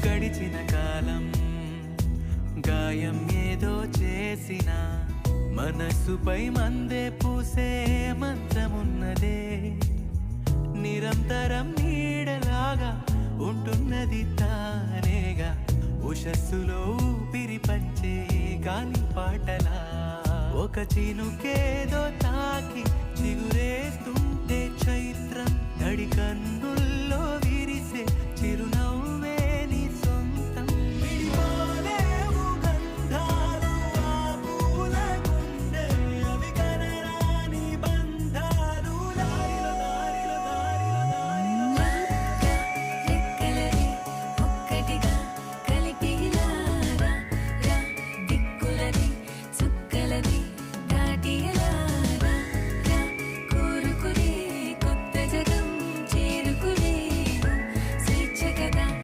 గడిచిన కాలం గాయం ఏదో చేసిన మనసుపై మందే పూసే మంత్రమున్నదే, నిరంతరం నీడలాగా ఉంటున్నది తానేగా, ఉషస్సులో ఊపిరి పంచే గాలి పాటలా. ఒక చినుకేదో తాకి చిగురేస్తుంటే చైత్రం తడికన్ను